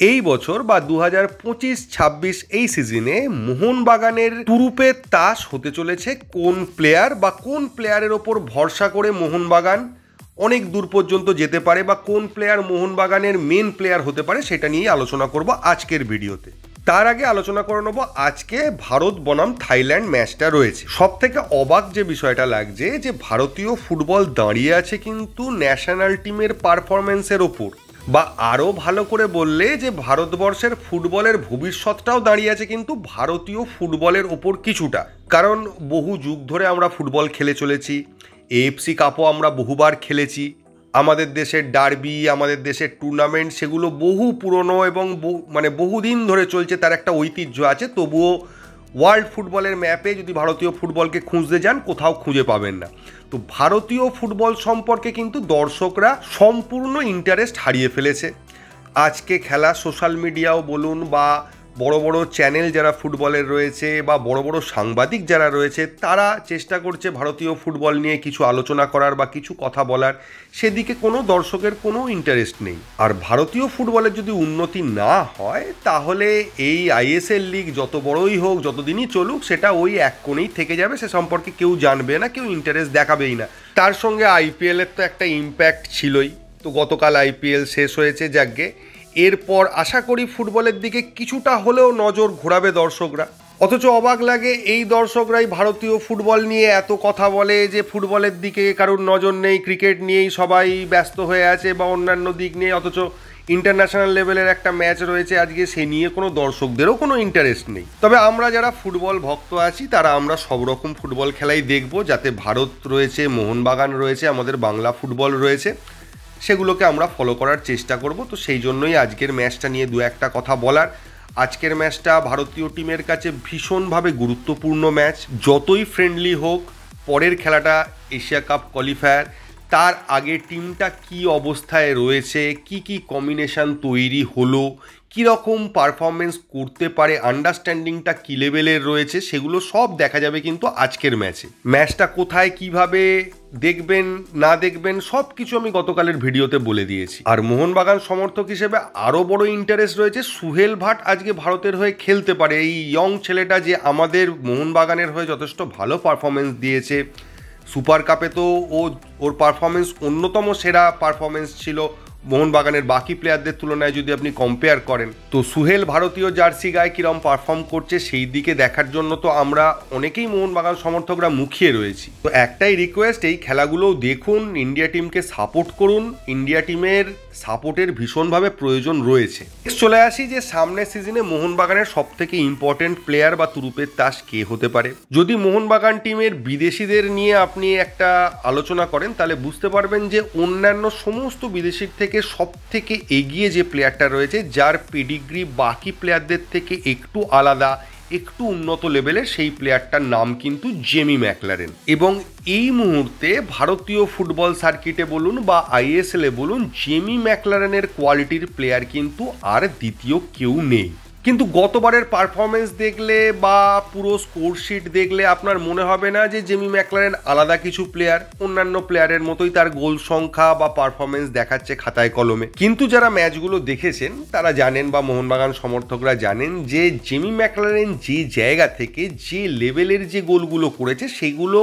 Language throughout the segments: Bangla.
এই বছর বা 2025-26 এই সিজনে মোহনবাগানের তুরুপের তাস হতে চলেছে কোন প্লেয়ার বা কোন প্লেয়ারের ওপর ভরসা করে মোহনবাগান অনেক দূর পর্যন্ত যেতে পারে বা কোন প্লেয়ার মোহনবাগানের মেন প্লেয়ার হতে পারে সেটা নিয়েই আলোচনা করব আজকের ভিডিওতে। তার আগে আলোচনা করে নেব আজকে ভারত বনাম থাইল্যান্ড ম্যাচটা রয়েছে। সব থেকে অবাক যে বিষয়টা লাগছে যে ভারতীয় ফুটবল দাঁড়িয়ে আছে কিন্তু ন্যাশনাল টিমের পারফরমেন্সের ওপর, বা আরও ভালো করে বললে যে ভারতবর্ষের ফুটবলের ভবিষ্যৎটাও দাঁড়িয়ে আছে কিন্তু ভারতীয় ফুটবলের ওপর কিছুটা। কারণ বহু যুগ ধরে আমরা ফুটবল খেলে চলেছি, এএফসি কাপও আমরা বহুবার খেলেছি, আমাদের দেশের ডার্বি, আমাদের দেশের টুর্নামেন্ট সেগুলো বহু পুরনো এবং বহুদিন ধরে চলছে, তার একটা ঐতিহ্য আছে। তবুও ওয়ার্ল্ড ফুটবলের ম্যাপে যদি ভারতীয় ফুটবলকে খুঁজতে যান কোথাও খুঁজে পাবেন না। তো ভারতীয় ফুটবল সম্পর্কে কিন্তু দর্শকরা সম্পূর্ণ ইন্টারেস্ট হারিয়ে ফেলেছে। আজকে খেলা সোশ্যাল মিডিয়াও বলুন বা বড় বড় চ্যানেল যারা ফুটবলের রয়েছে বা বড় বড় সাংবাদিক যারা রয়েছে তারা চেষ্টা করছে ভারতীয় ফুটবল নিয়ে কিছু আলোচনা করার বা কিছু কথা বলার, সেদিকে কোনো দর্শকের কোনো ইন্টারেস্ট নেই। আর ভারতীয় ফুটবলের যদি উন্নতি না হয় তাহলে এই আইএসএল লিগ যত বড়ই হোক, যতদিনই চলুক, সেটা ওই এক কোণেই থেকে যাবে, সে সম্পর্কে কেউ জানবে না, কেউ ইন্টারেস্ট দেখাবেই না। তার সঙ্গে আইপিএলের তো একটা ইম্প্যাক্ট ছিলই। তো গতকাল আইপিএল শেষ হয়েছে, যাকগে এরপর আশা করি ফুটবলের দিকে কিছুটা হলেও নজর ঘোরাবে দর্শকরা। অথচ অবাক লাগে এই দর্শকরাই ভারতীয় ফুটবল নিয়ে এত কথা বলে যে ফুটবলের দিকে কারোর নজর নেই, ক্রিকেট নিয়েই সবাই ব্যস্ত হয়ে আছে বা অন্যান্য দিক নিয়ে, অথচ ইন্টারন্যাশনাল লেভেলের একটা ম্যাচ রয়েছে আজকে, সে নিয়ে কোনো দর্শকদেরও কোনো ইন্টারেস্ট নেই। তবে আমরা যারা ফুটবল ভক্ত আছি তারা আমরা সব রকম ফুটবল খেলাই দেখব, যাতে ভারত রয়েছে, মোহনবাগান রয়েছে, আমাদের বাংলা ফুটবল রয়েছে, সেগুলোকে আমরা ফলো করার চেষ্টা করব। তো সেই জন্যই আজকের ম্যাচটা নিয়ে দু একটা কথা বলার। আজকের ম্যাচটা ভারতীয় টিমের কাছে ভীষণভাবে গুরুত্বপূর্ণ ম্যাচ। যতই ফ্রেন্ডলি হোক, পরের খেলাটা এশিয়া কাপ কোয়ালিফায়ার, তার আগে টিমটা কি অবস্থায় রয়েছে, কি কি কম্বিনেশন তৈরি হলো, কীরকম পারফরমেন্স করতে পারে, আন্ডারস্ট্যান্ডিংটা কী লেভেলের রয়েছে, সেগুলো সব দেখা যাবে কিন্তু আজকের ম্যাচে। ম্যাচটা কোথায় কিভাবে দেখবেন না দেখবেন সব কিছু আমি গতকালের ভিডিওতে বলে দিয়েছি। আর মোহনবাগান সমর্থক হিসেবে আরও বড় ইন্টারেস্ট রয়েছে সুহেল ভাট আজকে ভারতের হয়ে খেলতে পারে। এই ইয়ং ছেলেটা যে আমাদের মোহনবাগানের হয়ে যথেষ্ট ভালো পারফরমেন্স দিয়েছে, সুপার কাপে তো ওর পারফরমেন্স অন্যতম সেরা পারফরমেন্স ছিল মোহনবাগানের বাকি প্লেয়ারদের তুলনায় যদি আপনি কম্পেয়ার করেন। তো সুহেল ভারতীয় জার্সি গায়ে কীরকম পারফর্ম করছে সেই দিকে দেখার জন্য তো আমরা অনেকেই মোহনবাগান সমর্থকরা মুখিয়ে রয়েছি। তো একটাই রিকোয়েস্ট, এই খেলাগুলোও দেখুন, ইন্ডিয়া টিমকে সাপোর্ট করুন, ইন্ডিয়া টিমের সাপোর্টের ভীষণভাবে প্রয়োজন রয়েছে। চলে আসি যে সামনের সিজনে মোহনবাগানের সব থেকে ইম্পর্টেন্ট প্লেয়ার বা তুরুপের তাস কে হতে পারে। যদি মোহনবাগান টিমের বিদেশিদের নিয়ে আপনি একটা আলোচনা করেন তাহলে বুঝতে পারবেন যে অন্যান্য সমস্ত বিদেশির থেকে সব থেকে এগিয়ে যে প্লেয়ারটা রয়েছে, যার পেডিগ্রি বাকি প্লেয়ারদের থেকে একটু আলাদা, একটু উন্নত লেভেলের, সেই প্লেয়ারটার নাম কিন্তু জেমি ম্যাকলারেন। এবং এই মুহূর্তে ভারতীয় ফুটবল সার্কিটে বলুন বা আইএসএলে বলুন, জেমি ম্যাকলারেনের কোয়ালিটির প্লেয়ার কিন্তু আর দ্বিতীয় কেউ নেই। কিন্তু গতবারের পারফরমেন্স দেখলে বা পুরো স্কোরশিট দেখলে আপনার মনে হবে না যে জেমি ম্যাকলারেন আলাদা কিছু প্লেয়ার, অন্যান্য প্লেয়ারের মতোই তার গোল সংখ্যা বা পারফরমেন্স দেখাচ্ছে খাতায় কলমে। কিন্তু যারা ম্যাচগুলো দেখেছেন তারা জানেন বা মোহনবাগান সমর্থকরা জানেন যে জেমি ম্যাকলারেন যে জায়গা থেকে যে লেভেলের যে গোলগুলো করেছে সেগুলো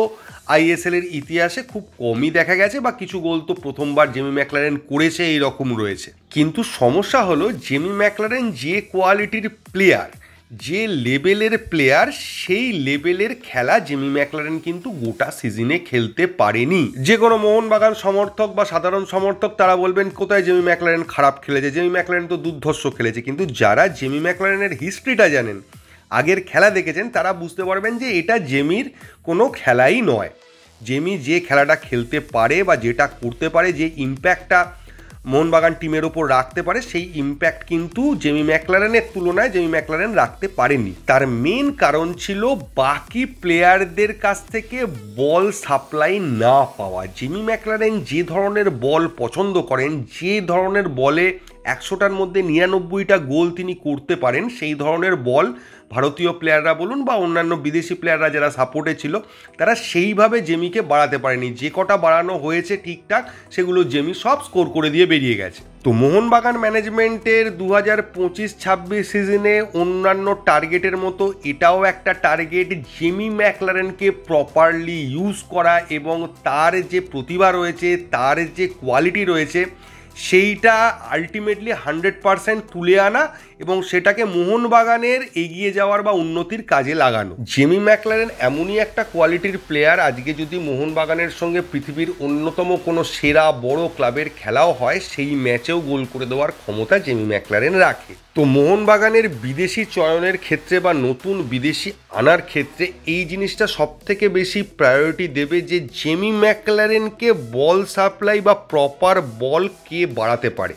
আইএসএল এর ইতিহাসে খুব কমই দেখা গেছে, বা কিছু গোল তো প্রথমবার জেমি ম্যাকলারেন করেছে এইরকম রয়েছে। কিন্তু সমস্যা হলো জেমি ম্যাকলারেন যে কোয়ালিটির প্লেয়ার, যে লেভেলের প্লেয়ার, সেই লেভেলের খেলা জেমি ম্যাকলারেন কিন্তু গোটা সিজনে খেলতে পারেনি। যে কোনো মোহনবাগান সমর্থক বা সাধারণ সমর্থক তারা বলবেন কোথায় জেমি ম্যাকলারেন খারাপ খেলেছে, জেমি ম্যাকলারেন তো দুর্ধর্ষ খেলেছে। কিন্তু যারা জেমি ম্যাকলারেনের হিস্ট্রিটা জানেন, আগের খেলা দেখেছেন, তারা বুঝতে পারবেন যে এটা জেমির কোনো খেলাই নয়। জেমি যে খেলাটা খেলতে পারে বা যেটা করতে পারে, যে ইম্প্যাক্টটা মোহনবাগান টিমের ওপর রাখতে পারে, সেই ইম্প্যাক্ট কিন্তু জেমি ম্যাকলারেনের তুলনায় জেমি ম্যাকলারেন রাখতে পারেনি। তার মেন কারণ ছিল বাকি প্লেয়ারদের কাছ থেকে বল সাপ্লাই না পাওয়া। জেমি ম্যাকলারেন যে ধরনের বল পছন্দ করেন, যে ধরনের বলে 100টার মধ্যে 99টা গোল তিনি করতে পারেন, সেই ধরনের বল ভারতীয় প্লেয়াররা বলুন বা অন্যান্য বিদেশি প্লেয়াররা যারা সাপোর্টে ছিল তারা সেইভাবে জেমিকে বাড়াতে পারেনি। যে কটা বাড়ানো হয়েছে ঠিকঠাক সেগুলো জেমি সব স্কোর করে দিয়ে বেরিয়ে গেছে। তো মোহনবাগান ম্যানেজমেন্টের 2025-26 সিজনে অন্যান্য টার্গেটের মতো এটাও একটা টার্গেট, জেমি ম্যাকলারেনকে প্রপারলি ইউজ করা এবং তার যে প্রতিভা রয়েছে, তার যে কোয়ালিটি রয়েছে সেইটা আলটিমেটলি 100% তুলে আনা এবং সেটাকে মোহনবাগানের এগিয়ে যাওয়ার বা উন্নতির কাজে লাগানো। জেমি ম্যাকলারেন এমনই একটা কোয়ালিটির প্লেয়ার, আজকে যদি মোহনবাগানের সঙ্গে পৃথিবীর অন্যতম কোনো সেরা বড় ক্লাবের খেলাও হয় সেই ম্যাচেও গোল করে দেওয়ার ক্ষমতা জেমি ম্যাকলারেন রাখে। তো মোহনবাগানের বিদেশি চয়নের ক্ষেত্রে বা নতুন বিদেশি আনার ক্ষেত্রে এই জিনিসটা সবথেকে বেশি প্রায়োরিটি দেবে যে জেমি ম্যাকলারেনকে বল সাপ্লাই বা প্রপার বল কে বাড়াতে পারে,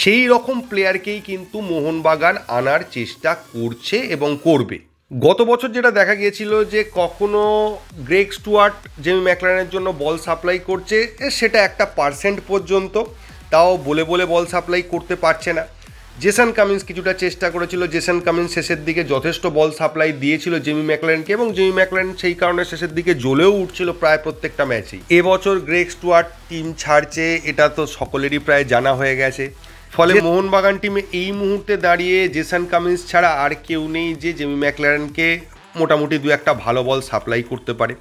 সেই রকম প্লেয়ারকেই কিন্তু মোহনবাগান আনার চেষ্টা করছে এবং করবে। গত বছর যেটা দেখা গিয়েছিল যে কখনো গ্রেগ স্টুয়ার্ট জেমি ম্যাকলারেনের জন্য বল সাপ্লাই করছে, সেটা একটা পার্সেন্ট পর্যন্ত, তাও বলে বলে বল সাপ্লাই করতে পারছে না। জেসন কামিন্স কিছুটা চেষ্টা করেছিল, জেসন কামিন্স শেষের দিকে যথেষ্ট বল সাপ্লাই দিয়েছিল জেমি ম্যাকলারেনকে এবং জেমি ম্যাকলারেন সেই কারণে শেষের দিকে জ্বলেও উঠছিল প্রায় প্রত্যেকটা ম্যাচেই। এবছর গ্রেগ স্টুয়ার্ট টিম ছাড়ছে, এটা তো সকলেরই প্রায় জানা হয়ে গেছে। ফলে মোহনবাগান টিমে এই মুহূর্তে দাঁড়িয়ে জেসন কামিন্স ছাড়া আর কেউ নেই যে জেমি ম্যাকলারেনকে মোটামুটি দু একটা ভালো বল সাপ্লাই করতে পারে।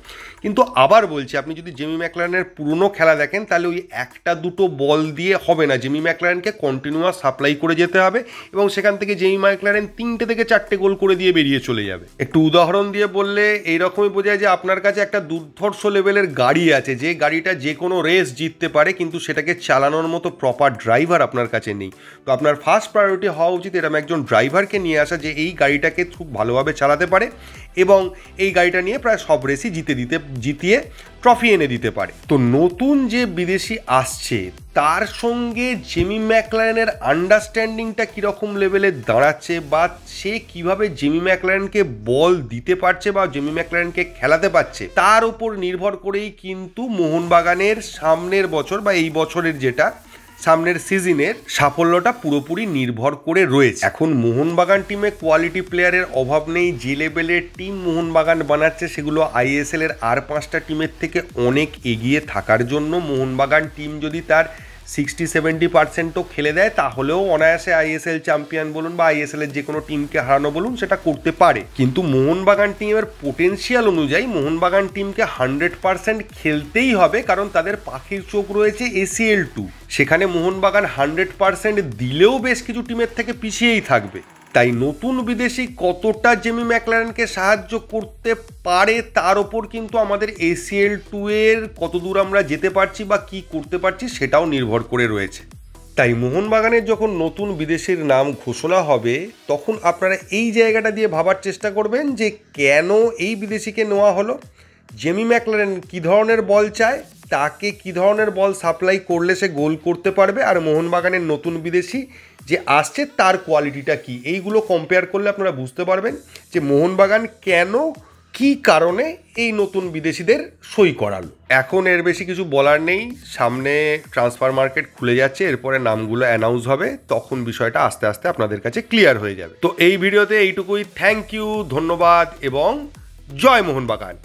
কিন্তু আবার বলছি, আপনি যদি জেমি ম্যাকলারেনের পুরনো খেলা দেখেন তাহলে ওই একটা দুটো বল দিয়ে হবে না, জেমি ম্যাকলারেনকে কন্টিনিউয়াস সাপ্লাই করে যেতে হবে এবং সেখান থেকে জেমি ম্যাকলারেন 3টে থেকে 4টে গোল করে দিয়ে বেরিয়ে চলে যাবে। একটু উদাহরণ দিয়ে বললে এইরকমই বোঝায় যে আপনার কাছে একটা দুর্ধর্ষ লেভেলের গাড়ি আছে, যে গাড়িটা যে কোনো রেস জিততে পারে, কিন্তু সেটাকে চালানোর মতো প্রপার ড্রাইভার আপনার কাছে নেই। তো আপনার ফার্স্ট প্রায়োরিটি হওয়া উচিত এরকম একজন ড্রাইভারকে নিয়ে আসা যে এই গাড়িটাকে খুব ভালোভাবে চালাতে পারে এবং এই গাড়িটা নিয়ে প্রায় সব রেসই জিতিয়ে ট্রফি এনে দিতে পারে। তো নতুন যে বিদেশি আসছে তার সঙ্গে জেমি ম্যাকলারেনের আন্ডারস্ট্যান্ডিংটা কীরকম লেভেলে দাঁড়াচ্ছে বা সে কিভাবে জেমি ম্যাকলারেনকে বল দিতে পারছে বা জেমি ম্যাকলারেনকে খেলাতে পারছে তার উপর নির্ভর করেই কিন্তু মোহনবাগানের সামনের বছর বা এই বছরের যেটা সামনের সিজনের সাফল্যটা পুরোপুরি নির্ভর করে রয়েছে। এখন মোহনবাগান টিমে কোয়ালিটি প্লেয়ারের অভাব নেই, যে লেভেলের টিম মোহনবাগান বানাচ্ছে সেগুলো আইএসএল এর আর 5টা টিমের থেকে অনেক এগিয়ে থাকার জন্য মোহনবাগান টিম যদি তার 60-70%ও খেলে দেয় তাহলেও অনায়াসে আইএসএল চ্যাম্পিয়ন বলুন বা আইএসএল এর যে কোনো টিমকে হারানো বলুন সেটা করতে পারে। কিন্তু মোহনবাগান টিমের পোটেনশিয়াল অনুযায়ী মোহনবাগান টিমকে 100% খেলতেই হবে, কারণ তাদের পাখির চোখ রয়েছে ACL 2, সেখানে মোহনবাগান 100% দিলেও বেশ কিছু টিমের থেকে পিছিয়েই থাকবে। তাই নতুন বিদেশি কতটা জেমি ম্যাকলারেনকে সাহায্য করতে পারে তার ওপর কিন্তু আমাদের ACL 2 এর কতদূর আমরা যেতে পারছি বা কি করতে পারছি সেটাও নির্ভর করে রয়েছে। তাই মোহনবাগানের যখন নতুন বিদেশির নাম ঘোষণা হবে তখন আপনারা এই জায়গাটা দিয়ে ভাবার চেষ্টা করবেন যে কেন এই বিদেশিকে নেওয়া হলো, জেমি ম্যাকলারেন কী ধরনের বল চায়, তাকে কী ধরনের বল সাপ্লাই করলে সে গোল করতে পারবে, আর মোহনবাগানের নতুন বিদেশি যে আসছে তার কোয়ালিটিটা কি, এইগুলো কম্পেয়ার করলে আপনারা বুঝতে পারবেন যে মোহনবাগান কেন কি কারণে এই নতুন বিদেশিদের সই করালো। এখন এর বেশি কিছু বলার নেই, সামনে ট্রান্সফার মার্কেট খুলে যাচ্ছে, এরপরে নামগুলো অ্যানাউন্স হবে, তখন বিষয়টা আস্তে আস্তে আপনাদের কাছে ক্লিয়ার হয়ে যাবে। তো এই ভিডিওতে এইটুকুই, থ্যাংক ইউ, ধন্যবাদ এবং জয় মোহনবাগান।